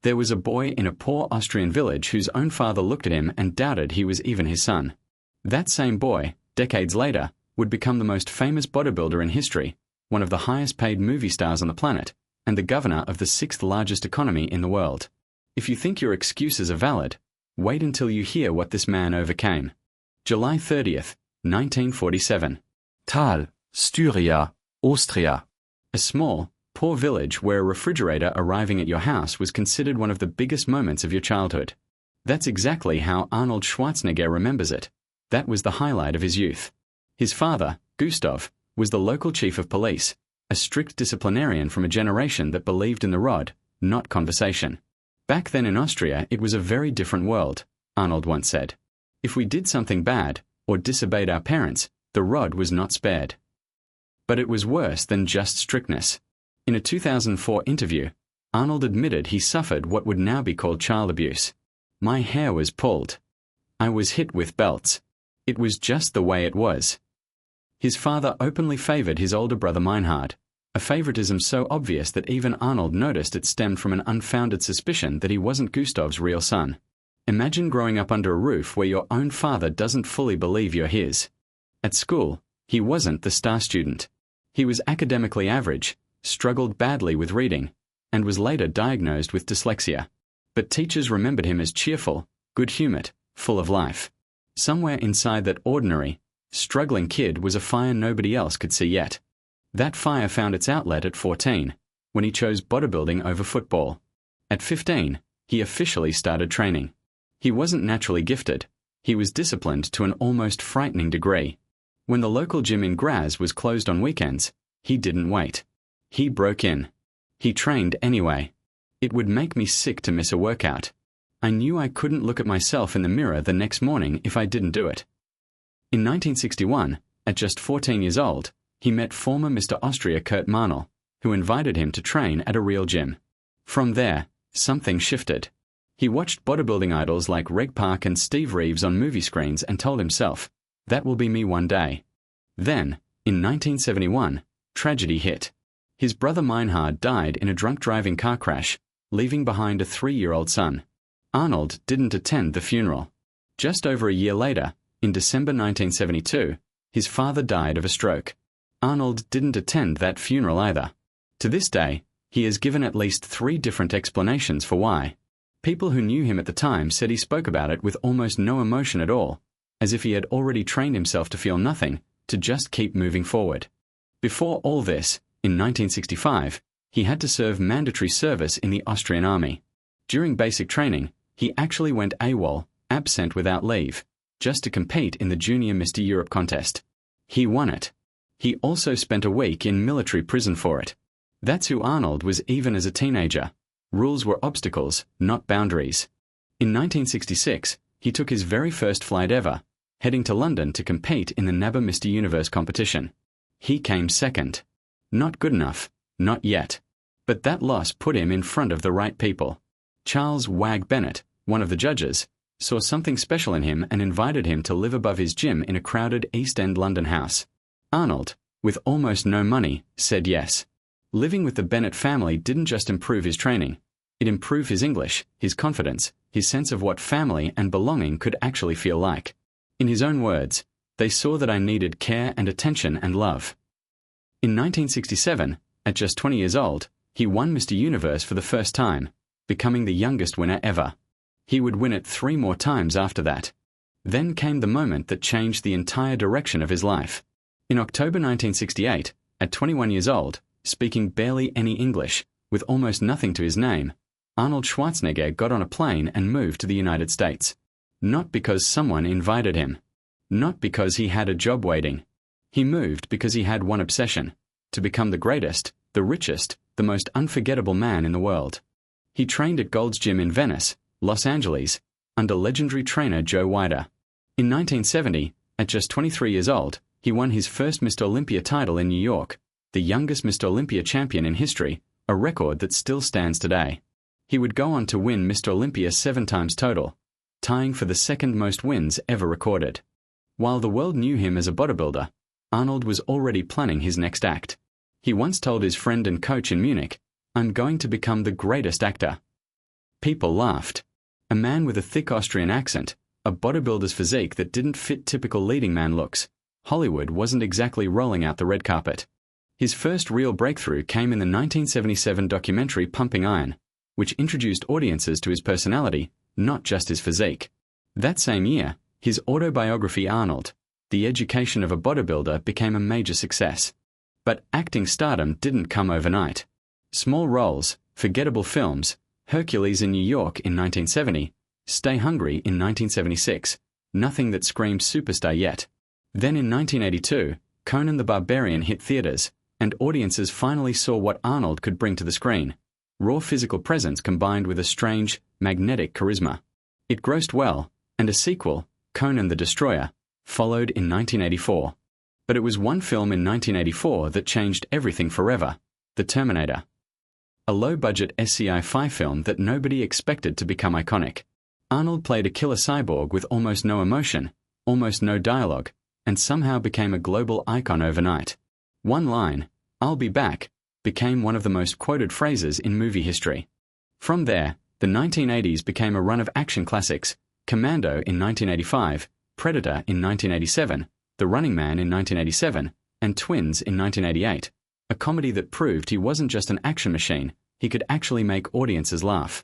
There was a boy in a poor Austrian village whose own father looked at him and doubted he was even his son. That same boy, decades later, would become the most famous bodybuilder in history, one of the highest paid movie stars on the planet, and the governor of the sixth largest economy in the world. If you think your excuses are valid, wait until you hear what this man overcame. July 30th, 1947. Tal, Styria, Austria. A small, poor village where a refrigerator arriving at your house was considered one of the biggest moments of your childhood. That's exactly how Arnold Schwarzenegger remembers it. That was the highlight of his youth. His father, Gustav, was the local chief of police, a strict disciplinarian from a generation that believed in the rod, not conversation. Back then in Austria, it was a very different world, Arnold once said. If we did something bad, or disobeyed our parents, the rod was not spared. But it was worse than just strictness. In a 2004 interview, Arnold admitted he suffered what would now be called child abuse. My hair was pulled. I was hit with belts. It was just the way it was. His father openly favored his older brother Meinhard, a favoritism so obvious that even Arnold noticed it stemmed from an unfounded suspicion that he wasn't Gustav's real son. Imagine growing up under a roof where your own father doesn't fully believe you're his. At school, he wasn't the star student. He was academically average, struggled badly with reading, and was later diagnosed with dyslexia. But teachers remembered him as cheerful, good-humored, full of life. Somewhere inside that ordinary, struggling kid was a fire nobody else could see yet. That fire found its outlet at 14, when he chose bodybuilding over football. At 15, he officially started training. He wasn't naturally gifted. He was disciplined to an almost frightening degree. When the local gym in Graz was closed on weekends, he didn't wait. He broke in. He trained anyway. It would make me sick to miss a workout. I knew I couldn't look at myself in the mirror the next morning if I didn't do it. In 1961, at just 14 years old, he met former Mr. Austria Kurt Marnell, who invited him to train at a real gym. From there, something shifted. He watched bodybuilding idols like Reg Park and Steve Reeves on movie screens and told himself, that will be me one day. Then, in 1971, tragedy hit. His brother Meinhard died in a drunk driving car crash, leaving behind a 3-year-old son. Arnold didn't attend the funeral. Just over a year later, in December 1972, his father died of a stroke. Arnold didn't attend that funeral either. To this day, he has given at least 3 different explanations for why. People who knew him at the time said he spoke about it with almost no emotion at all, as if he had already trained himself to feel nothing, to just keep moving forward. Before all this, in 1965, he had to serve mandatory service in the Austrian army. During basic training, he actually went AWOL, absent without leave, just to compete in the Junior Mr. Europe contest. He won it. He also spent a week in military prison for it. That's who Arnold was even as a teenager. Rules were obstacles, not boundaries. In 1966, he took his very first flight ever, heading to London to compete in the NABBA Mr. Universe competition. He came second. Not good enough, not yet. But that loss put him in front of the right people. Charles Wag Bennett, one of the judges, saw something special in him and invited him to live above his gym in a crowded East End London house. Arnold, with almost no money, said yes. Living with the Bennett family didn't just improve his training. It improved his English, his confidence, his sense of what family and belonging could actually feel like. In his own words, they saw that I needed care and attention and love. In 1967, at just 20 years old, he won Mr. Universe for the first time, becoming the youngest winner ever. He would win it 3 more times after that. Then came the moment that changed the entire direction of his life. In October 1968, at 21 years old, speaking barely any English, with almost nothing to his name, Arnold Schwarzenegger got on a plane and moved to the United States. Not because someone invited him. Not because he had a job waiting. He moved because he had one obsession: to become the greatest, the richest, the most unforgettable man in the world. He trained at Gold's Gym in Venice, Los Angeles, under legendary trainer Joe Weider. In 1970, at just 23 years old, he won his first Mr. Olympia title in New York, the youngest Mr. Olympia champion in history, a record that still stands today. He would go on to win Mr. Olympia 7 times total, tying for the second most wins ever recorded. While the world knew him as a bodybuilder, Arnold was already planning his next act. He once told his friend and coach in Munich, "I'm going to become the greatest actor." People laughed. A man with a thick Austrian accent, a bodybuilder's physique that didn't fit typical leading man looks. Hollywood wasn't exactly rolling out the red carpet. His first real breakthrough came in the 1977 documentary Pumping Iron, which introduced audiences to his personality, not just his physique. That same year, his autobiography Arnold, The Education of a Bodybuilder, became a major success. But acting stardom didn't come overnight. Small roles, forgettable films, Hercules in New York in 1970, Stay Hungry in 1976, nothing that screamed superstar yet. Then in 1982, Conan the Barbarian hit theaters, and audiences finally saw what Arnold could bring to the screen. Raw physical presence combined with a strange, magnetic charisma. It grossed well, and a sequel, Conan the Destroyer, followed in 1984. But it was one film in 1984 that changed everything forever: The Terminator. A low-budget SCI-fi film that nobody expected to become iconic. Arnold played a killer cyborg with almost no emotion, almost no dialogue, and somehow became a global icon overnight. One line, "I'll be back," became one of the most quoted phrases in movie history. From there, the 1980s became a run of action classics: Commando in 1985, Predator in 1987, The Running Man in 1987, and Twins in 1988, a comedy that proved he wasn't just an action machine, he could actually make audiences laugh.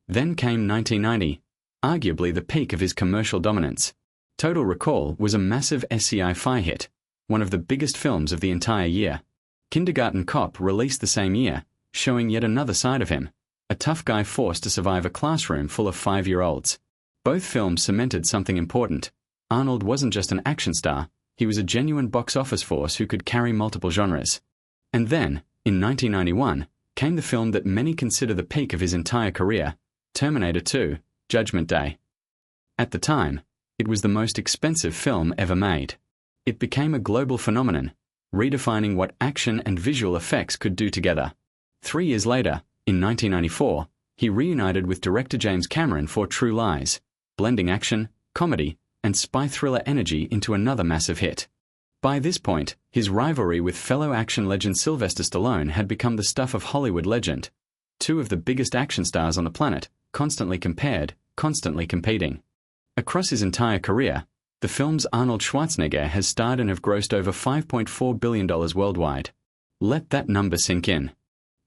Then came 1990, arguably the peak of his commercial dominance. Total Recall was a massive SCI-fi hit, one of the biggest films of the entire year. Kindergarten Cop released the same year, showing yet another side of him, a tough guy forced to survive a classroom full of 5-year-olds. Both films cemented something important. Arnold wasn't just an action star, he was a genuine box office force who could carry multiple genres. And then, in 1991, came the film that many consider the peak of his entire career, Terminator 2, Judgment Day. At the time, it was the most expensive film ever made. It became a global phenomenon, redefining what action and visual effects could do together. 3 years later, in 1994, he reunited with director James Cameron for True Lies, blending action, comedy, and spy thriller energy into another massive hit. By this point, his rivalry with fellow action legend Sylvester Stallone had become the stuff of Hollywood legend. Two of the biggest action stars on the planet, constantly compared, constantly competing. Across his entire career, the films Arnold Schwarzenegger has starred in have grossed over $5.4 billion worldwide. Let that number sink in.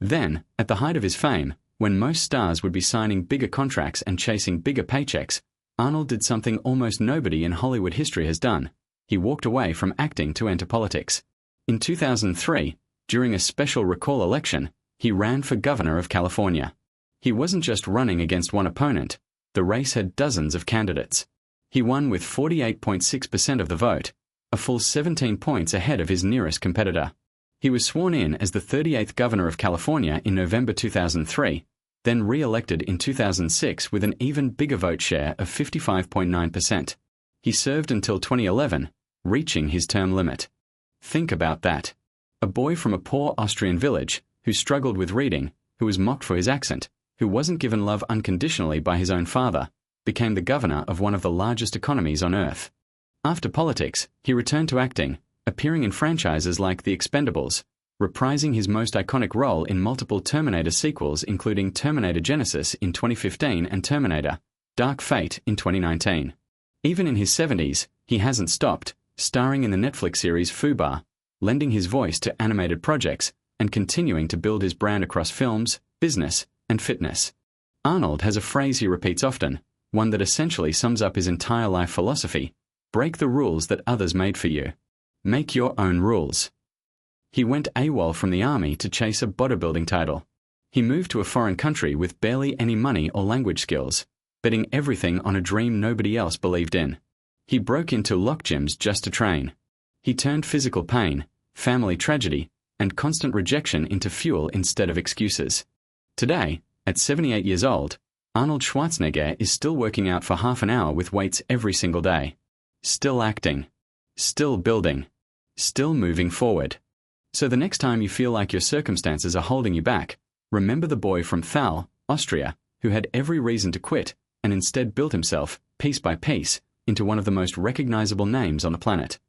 Then, at the height of his fame, when most stars would be signing bigger contracts and chasing bigger paychecks, Arnold did something almost nobody in Hollywood history has done. He walked away from acting to enter politics. In 2003, during a special recall election, he ran for governor of California. He wasn't just running against one opponent. The race had dozens of candidates. He won with 48.6% of the vote, a full 17 points ahead of his nearest competitor. He was sworn in as the 38th governor of California in November 2003, then re-elected in 2006 with an even bigger vote share of 55.9%. He served until 2011, reaching his term limit. Think about that. A boy from a poor Austrian village, who struggled with reading, who was mocked for his accent, who wasn't given love unconditionally by his own father, became the governor of one of the largest economies on Earth. After politics, he returned to acting, appearing in franchises like The Expendables, reprising his most iconic role in multiple Terminator sequels including Terminator Genesis in 2015 and Terminator: Dark Fate in 2019. Even in his 70s, he hasn't stopped, starring in the Netflix series Fubar, lending his voice to animated projects, and continuing to build his brand across films, business, and fitness. Arnold has a phrase he repeats often, one that essentially sums up his entire life philosophy: break the rules that others made for you. Make your own rules. He went AWOL from the army to chase a bodybuilding title. He moved to a foreign country with barely any money or language skills, betting everything on a dream nobody else believed in. He broke into lock gyms just to train. He turned physical pain, family tragedy, and constant rejection into fuel instead of excuses. Today, at 78 years old, Arnold Schwarzenegger is still working out for half an hour with weights every single day. Still acting. Still building. Still moving forward. So the next time you feel like your circumstances are holding you back, remember the boy from Thal, Austria, who had every reason to quit and instead built himself, piece by piece, into one of the most recognizable names on the planet.